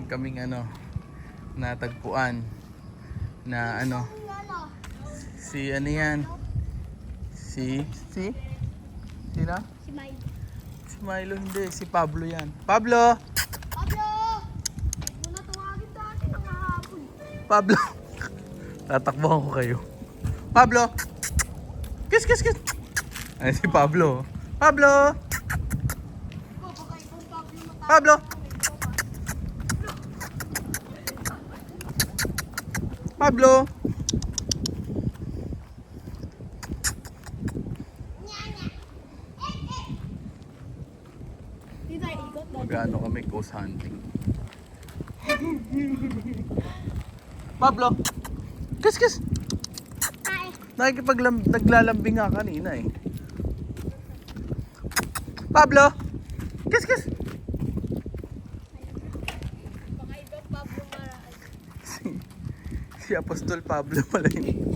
meron kaming natagpuan na si ano yan? Sino? Si Mike. Si Milo hindi, si Pablo yan. Pablo! Pablo! Muna tawagin dati ng hapon. Pablo! Tatakbuhan ko kayo. Pablo! Kiss, kiss, kiss! Ay, si Pablo. Pablo! Ikaw, baka ibang Pablo matawag. Pablo! Pablo! Hindi tayo ikot. Magano kami ghost hunting. Pablo! Kiss, kiss! Ay, Naglalambing nga kanina eh. Pablo! Kiss, kiss! baka ibang Pablo maraan. Si Apostol Pablo pala yun.